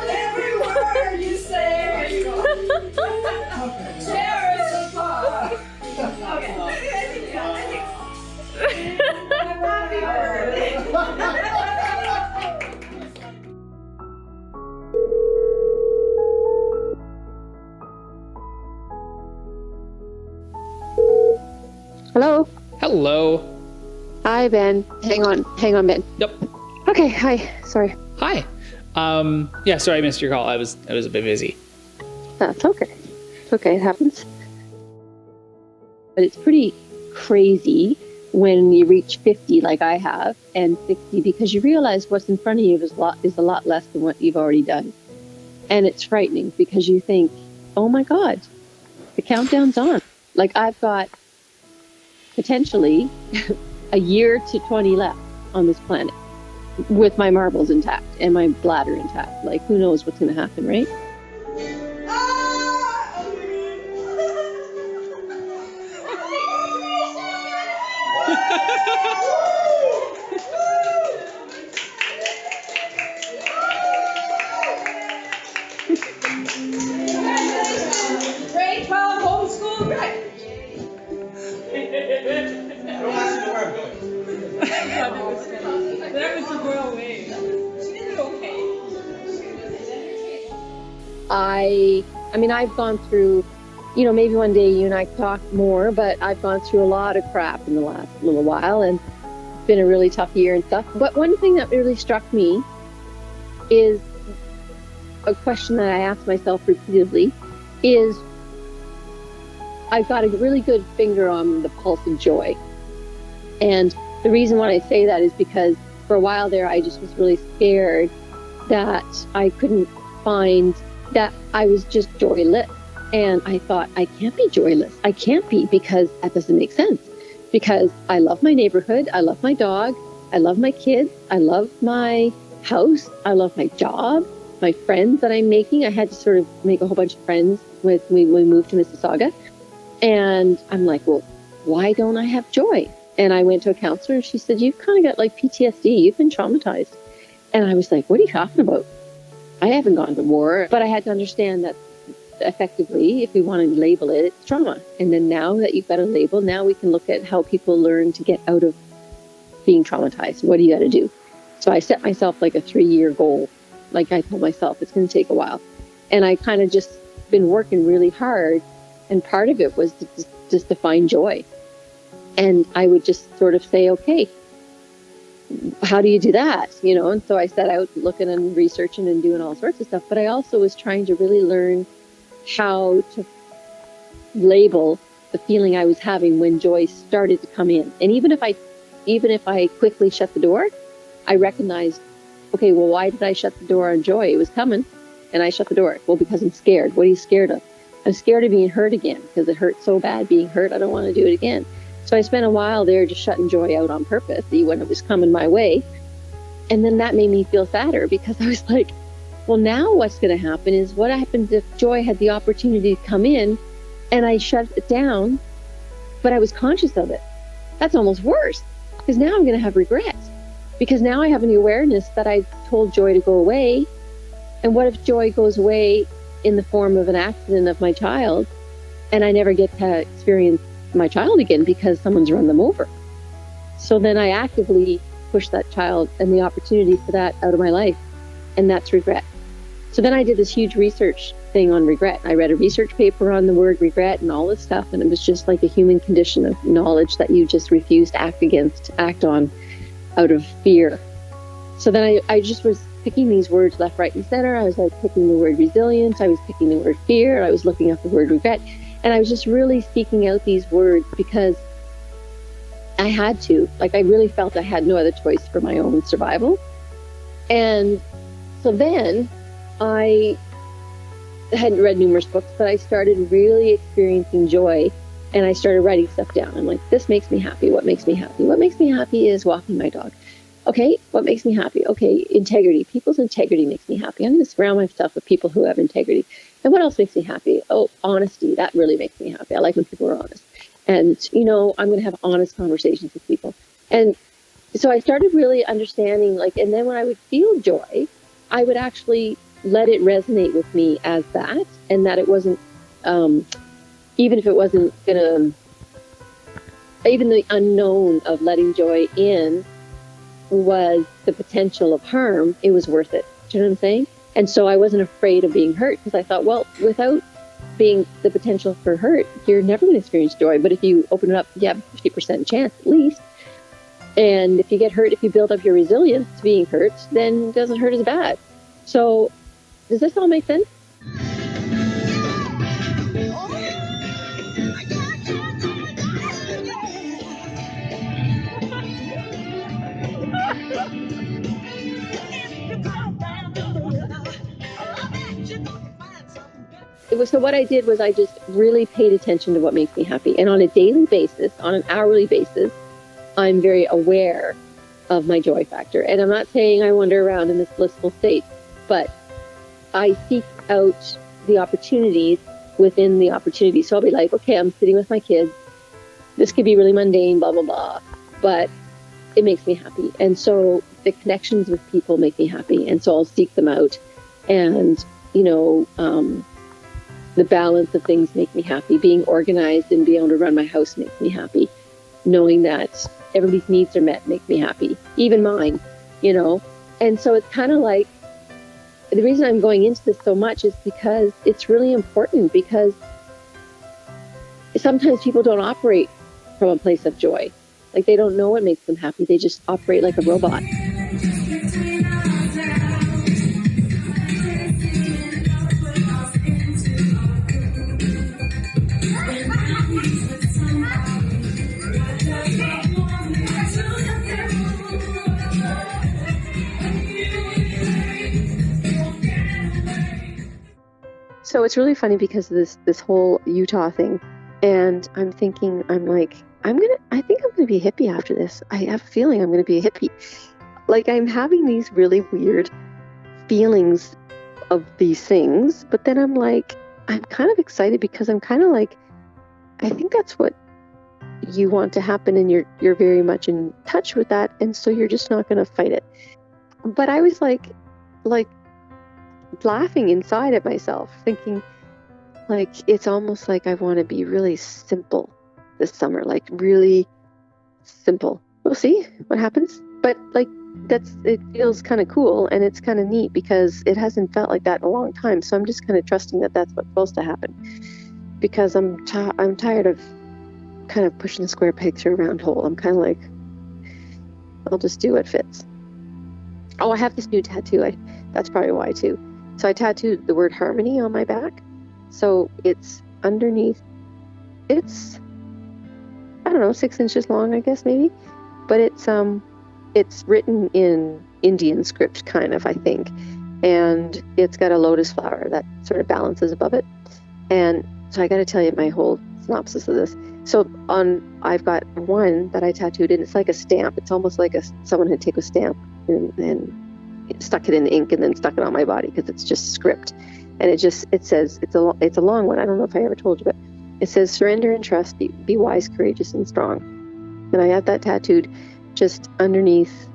Every word you say. Cherish the part. Okay. Happy birthday. Hello. Hello. Hi, Ben. Hang on, Ben. Yep. Okay. Hi. Sorry. Hi. Yeah, sorry I missed your call. I was a bit busy. That's okay. It's okay. It happens. But it's pretty crazy when you reach 50 like I have and 60 because you realize what's in front of you is a lot less than what you've already done. And it's frightening because you think, oh my God, the countdown's on. Like I've got potentially a year to 20 left on this planet with my marbles intact and my bladder intact. Like who knows what's going to happen, right? Grade 12 homeschool grad. That was the royal way. She did it okay. I mean, I've gone through, maybe one day you and I talk more, but I've gone through a lot of crap in the last little while and it's been a really tough year and stuff. But one thing that really struck me is a question that I ask myself repeatedly is I've got a really good finger on the pulse of joy. And the reason why I say that is because for a while there, I just was really scared that I couldn't find that I was just joyless. And I thought, I can't be joyless. I can't be because that doesn't make sense. Because I love my neighborhood. I love my dog. I love my kids. I love my house. I love my job, my friends that I'm making. I had to sort of make a whole bunch of friends when we moved to Mississauga. And I'm like, well, why don't I have joy? And I went to a counselor and she said, you've kind of got like PTSD. You've been traumatized. And I was like, what are you talking about? I haven't gone to war. But I had to understand that effectively, if we want to label it, it's trauma. And then now that you've got a label, now we can look at how people learn to get out of being traumatized. What do you got to do? So I set myself like a 3-year goal. Like I told myself, it's going to take a while. And I kind of just been working really hard. And part of it was just to find joy. And I would just sort of say, okay, how do you do that? And so I set out looking and researching and doing all sorts of stuff. But I also was trying to really learn how to label the feeling I was having when joy started to come in. And even if I quickly shut the door, I recognized, okay, well, why did I shut the door on joy? It was coming and I shut the door. Well, because I'm scared. What are you scared of? I'm scared of being hurt again because it hurt so bad being hurt. I don't want to do it again. So I spent a while there just shutting joy out on purpose when it was coming my way. And then that made me feel sadder because I was like, well, now what's going to happen is what happens if joy had the opportunity to come in and I shut it down, but I was conscious of it. That's almost worse because now I'm going to have regret because now I have the awareness that I told joy to go away. And what if joy goes away in the form of an accident of my child and I never get to experience my child again because someone's run them over? So then I actively push that child and the opportunity for that out of my life, and that's regret. So then I did this huge research thing on regret. I read a research paper on the word regret and all this stuff, and it was just like a human condition of knowledge that you just refuse to act on out of fear. So then I just was picking these words left, right, and center. I was like picking the word resilience, I was picking the word fear, I was looking up the word regret. And I was just really seeking out these words because I had to. Like I really felt I had no other choice for my own survival. And so then I hadn't read numerous books, but I started really experiencing joy and I started writing stuff down. I'm like, this makes me happy. What makes me happy? What makes me happy is walking my dog. Okay, what makes me happy? Okay, integrity. People's integrity makes me happy. I'm going to surround myself with people who have integrity. And what else makes me happy? Oh, honesty. That really makes me happy. I like when people are honest. And, I'm going to have honest conversations with people. And so I started really understanding, and then when I would feel joy, I would actually let it resonate with me as that, and that it wasn't, even if it wasn't going to, even the unknown of letting joy in was the potential of harm, it was worth it. Do you know what I'm saying? And so I wasn't afraid of being hurt, because I thought, well, without being the potential for hurt, you're never going to experience joy. But if you open it up, you have a 50% chance at least. And if you get hurt, if you build up your resilience to being hurt, then it doesn't hurt as bad. So does this all make sense? So what I did was I just really paid attention to what makes me happy. And on a daily basis, on an hourly basis, I'm very aware of my joy factor. And I'm not saying I wander around in this blissful state, but I seek out the opportunities within the opportunity. So I'll be like, okay, I'm sitting with my kids. This could be really mundane, blah, blah, blah, but it makes me happy. And so the connections with people make me happy. And so I'll seek them out. And, the balance of things make me happy. Being organized and being able to run my house makes me happy. Knowing that everybody's needs are met makes me happy. Even mine, And so it's kind of like, the reason I'm going into this so much is because it's really important, because sometimes people don't operate from a place of joy. Like, they don't know what makes them happy. They just operate like a robot. So it's really funny because of this whole Utah thing, and I'm thinking, I think I'm gonna be a hippie after this. I have a feeling I'm gonna be a hippie. Like, I'm having these really weird feelings of these things, but then I'm kind of excited, because I'm kind of like, I think that's what you want to happen, and you're very much in touch with that, and so you're just not gonna fight it. But I was like laughing inside at myself, thinking, it's almost like I want to be really simple this summer, really simple. We'll see what happens. But it feels kind of cool, and it's kind of neat, because it hasn't felt like that in a long time. So I'm just kind of trusting that that's what's supposed to happen, because I'm tired of kind of pushing the square peg through a round hole. I'm kind of like, I'll just do what fits. Oh, I have this new tattoo. That's probably why too. So I tattooed the word harmony on my back. So it's underneath, it's, I don't know, 6 inches long, I guess, maybe. But it's written in Indian script, kind of, I think. And it's got a lotus flower that sort of balances above it. And so I got to tell you my whole synopsis of this. So I've got one that I tattooed, and it's like a stamp. It's almost like someone had taken a stamp and stuck it in the ink and then stuck it on my body, because it's just script. And it says, it's a long one. I don't know if I ever told you, but it says, surrender and trust, be wise, courageous, and strong. And I have that tattooed just underneath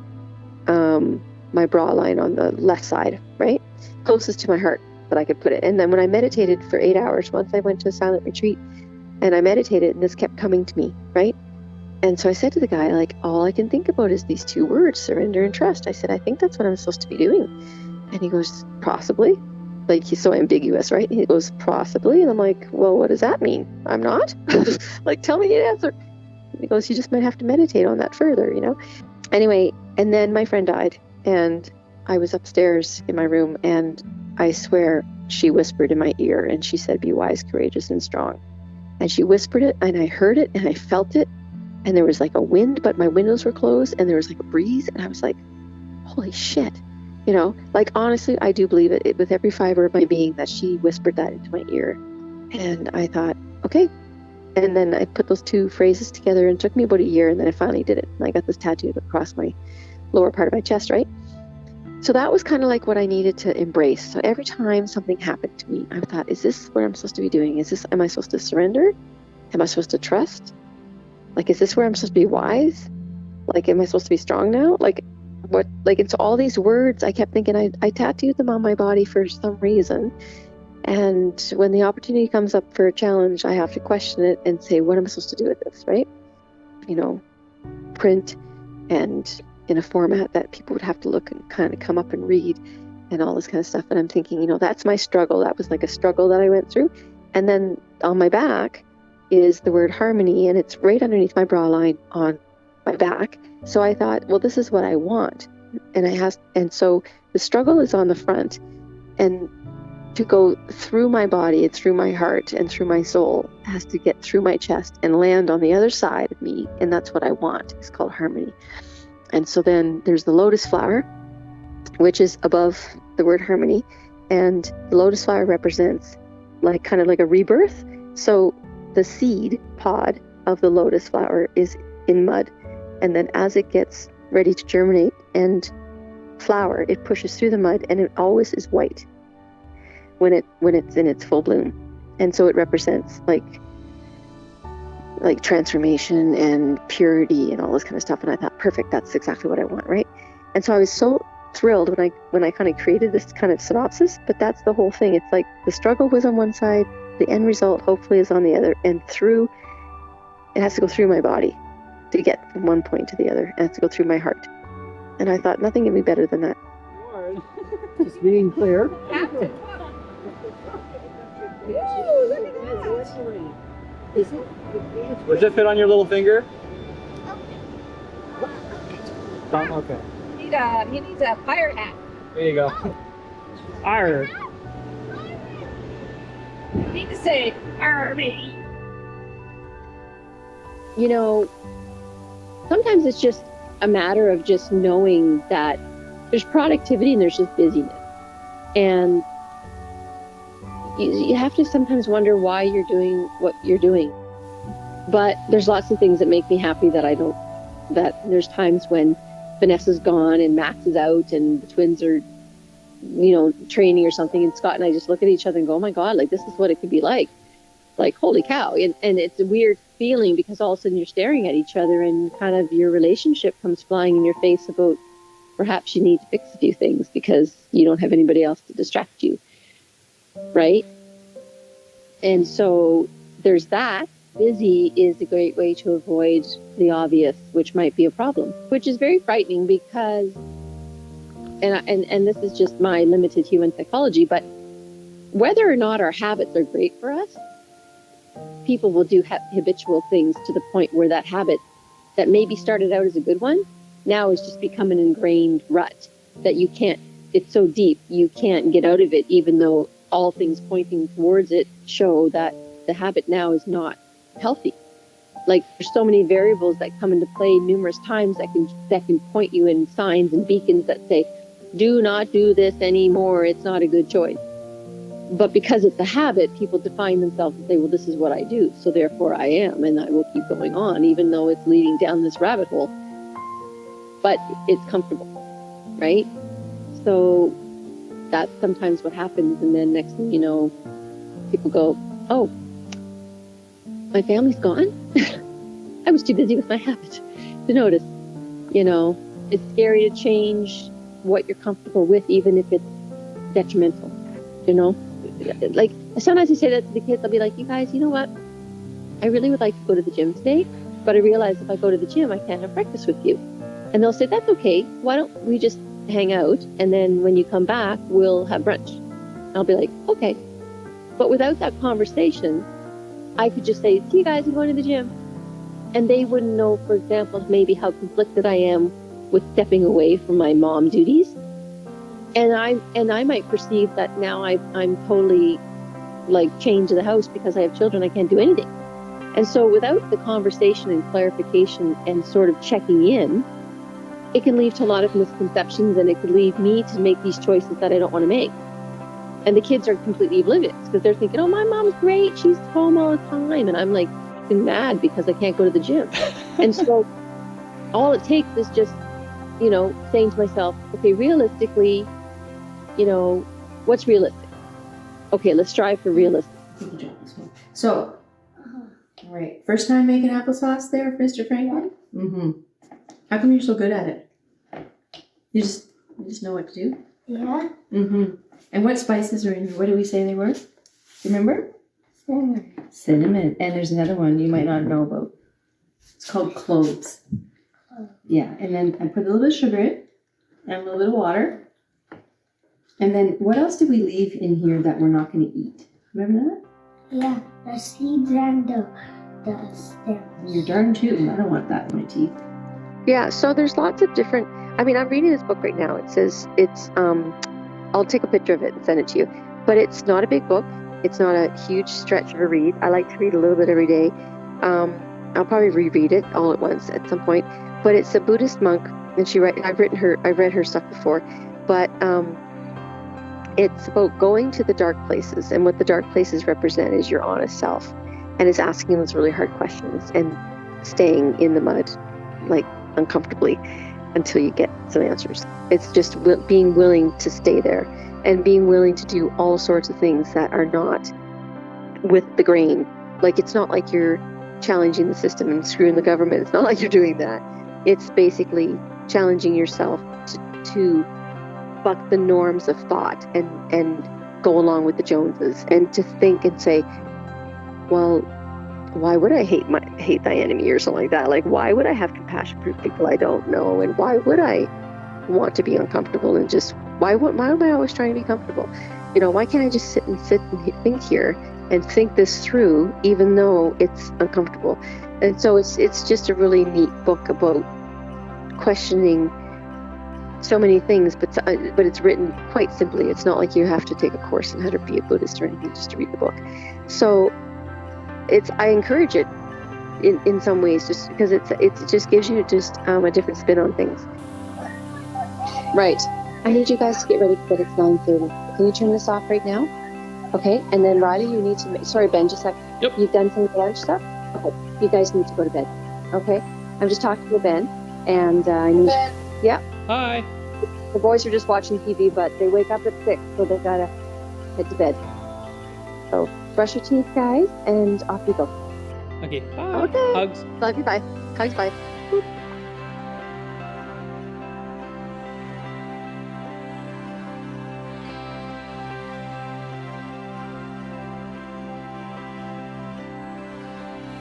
my bra line on the left side, right? Closest to my heart that I could put it. And then when I meditated for 8 hours, once I went to a silent retreat and I meditated, and this kept coming to me, right? And so I said to the guy, all I can think about is these 2 words, surrender and trust. I said, I think that's what I'm supposed to be doing. And he goes, possibly. He's so ambiguous, right? He goes, possibly. And I'm like, well, what does that mean? I'm not? Tell me the answer. And he goes, you just might have to meditate on that further, Anyway, and then my friend died, and I was upstairs in my room, and I swear she whispered in my ear, and she said, be wise, courageous, and strong. And she whispered it, and I heard it, and I felt it. And there was a wind, but my windows were closed, and there was a breeze, and I was like, holy shit. Honestly, I do believe it with every fiber of my being that she whispered that into my ear. And I thought, okay. And then I put those 2 phrases together, and it took me about a year, and then I finally did it. And I got this tattooed across my lower part of my chest, right? So that was kind of what I needed to embrace. So every time something happened to me, I thought, is this what I'm supposed to be doing? Am I supposed to surrender? am I supposed to trust? Like, is this where I'm supposed to be wise? Like, am I supposed to be strong now? Like, what? Like, it's all these words. I kept thinking I tattooed them on my body for some reason. And when the opportunity comes up for a challenge, I have to question it and say, what am I supposed to do with this, right? You know, print and in a format that people would have to look and kind of come up and read and all this kind of stuff. And I'm thinking, you know, that's my struggle. That was like a struggle that I went through. And then on my back is the word harmony, and it's right underneath my bra line on my back. So I thought, well, this is what I want. And so the struggle is on the front, and to go through my body and through my heart and through my soul has to get through my chest and land on the other side of me. And that's what I want. It's called harmony. And so then there's the lotus flower, which is above the word harmony. And the lotus flower represents like kind of like a rebirth. So the seed pod of the lotus flower is in mud. And then as it gets ready to germinate and flower, it pushes through the mud, and it always is white when it's in its full bloom. And so it represents like transformation and purity and all this kind of stuff. And I thought, perfect, that's exactly what I want, right? And so I was so thrilled when I kind of created this kind of synopsis, but that's the whole thing. It's like the struggle was on one side, the end result hopefully is on the other, and it has to go through my body to get from one point to the other. It has to go through my heart. And I thought nothing can be better than that. Just being clear. Does it fit on your little finger? Okay. He needs a fire hat. There you go. Arr. You need to say, Army. You know, sometimes it's just a matter of just knowing that there's productivity and there's just busyness. And you have to sometimes wonder why you're doing what you're doing. But there's lots of things that make me happy that there's times when Vanessa's gone and Max is out and the twins are, you know, training or something, and Scott and I just look at each other and go, oh my God, like this is what it could be like. Like, holy cow. And it's a weird feeling because all of a sudden you're staring at each other and kind of your relationship comes flying in your face about perhaps you need to fix a few things because you don't have anybody else to distract you. Right? And so there's that. Busy is a great way to avoid the obvious, which might be a problem, which is very frightening because, and this is just my limited human psychology, but whether or not our habits are great for us, people will do habitual things to the point where that habit that maybe started out as a good one now has just become an ingrained rut that you can't, it's so deep, you can't get out of it, even though all things pointing towards it show that the habit now is not healthy. Like, there's so many variables that come into play numerous times that can point you in signs and beacons that say, do not do this anymore, it's not a good choice. But because it's a habit, people define themselves and say, well, this is what I do, so therefore I am, and I will keep going on, even though it's leading down this rabbit hole. But it's comfortable, right? So that's sometimes what happens, and then next thing you know, people go, oh, my family's gone? I was too busy with my habit to notice. You know, it's scary to change what you're comfortable with, even if it's detrimental, you know? Like, sometimes I say that to the kids, I'll be like, you guys, you know what? I really would like to go to the gym today, but I realize if I go to the gym, I can't have breakfast with you. And they'll say, that's okay. Why don't we just hang out, and then when you come back, we'll have brunch. I'll be like, okay. But without that conversation, I could just say, see you guys, I'm going to the gym. And they wouldn't know, for example, maybe how conflicted I am with stepping away from my mom duties. And I might perceive that now I'm totally like chained to the house because I have children, I can't do anything. And so without the conversation and clarification and sort of checking in, it can lead to a lot of misconceptions, and it could lead me to make these choices that I don't want to make. And the kids are completely oblivious because they're thinking, oh, my mom's great, she's home all the time. And I'm like mad because I can't go to the gym. And so all it takes is just, you know, saying to myself, okay, realistically, you know, what's realistic? Okay, let's strive for realistic. So, All right. First time making applesauce there, Mr. Franklin? Mm-hmm. How come you're so good at it? You just know what to do? Yeah. Mm-hmm. And what spices are in here? What did we say they were? Remember? Cinnamon. And there's another one you might not know about. It's called cloves. Yeah. And then I put a little bit of sugar in and a little bit of water. And then what else did we leave in here that we're not going to eat? Remember that? Yeah, the seeds and the stems. You're darn tootin'. I don't want that in my teeth. Yeah, so there's lots of different, I mean, I'm reading this book right now. It says I'll take a picture of it and send it to you. But it's not a big book. It's not a huge stretch of a read. I like to read a little bit every day. I'll probably reread it all at once at some point. But it's a Buddhist monk, and I've read her stuff before. But it's about going to the dark places, and what the dark places represent is your honest self, and it's asking those really hard questions and staying in the mud, like uncomfortably, until you get some answers. It's just being willing to stay there and being willing to do all sorts of things that are not with the grain. Like, it's not like you're challenging the system and screwing the government. It's not like you're doing that. It's basically challenging yourself to buck the norms of thought and go along with the Joneses, and to think and say, well, why would I hate thy enemy or something like that? Like, why would I have compassion for people I don't know? And why would I want to be uncomfortable? And just why am I always trying to be comfortable? You know, why can't I just sit and think here and think this through, even though it's uncomfortable? And so it's just a really neat book about questioning so many things, but it's written quite simply. It's not like you have to take a course on how to be a Buddhist or anything just to read the book. So I encourage it in some ways, just because it just gives you just a different spin on things. Right. I need you guys to get ready for bed. It's 9:30. Can you turn this off right now? Okay. And then Riley, you need to sorry, Ben, just a sec. Yep. You've done some of the lunch stuff? Okay. You guys need to go to bed. Okay. I'm just talking to Ben, and I need. Yeah. Hi. The boys are just watching TV, but they wake up at 6, so they gotta head to bed. So brush your teeth, guys, and off you go. Okay. Bye. Okay. Hugs. Love you. Bye. Hugs. Bye. Boop.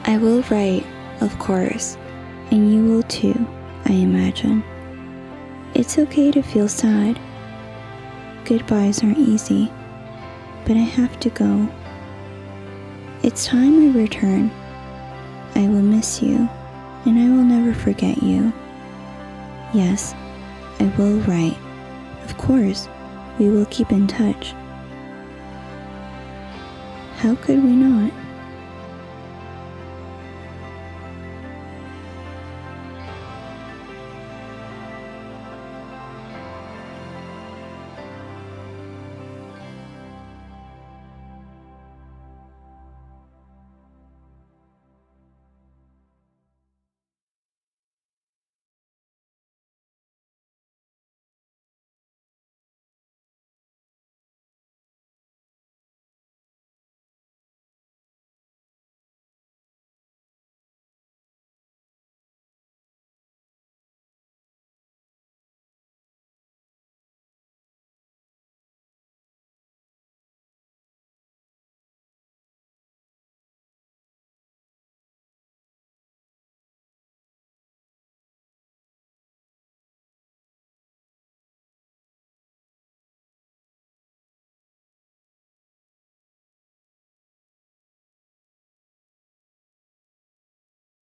I will write, of course, and you will too, I imagine. It's okay to feel sad. Goodbyes aren't easy, but I have to go. It's time I return. I will miss you, and I will never forget you. Yes, I will write. Of course, we will keep in touch. How could we not?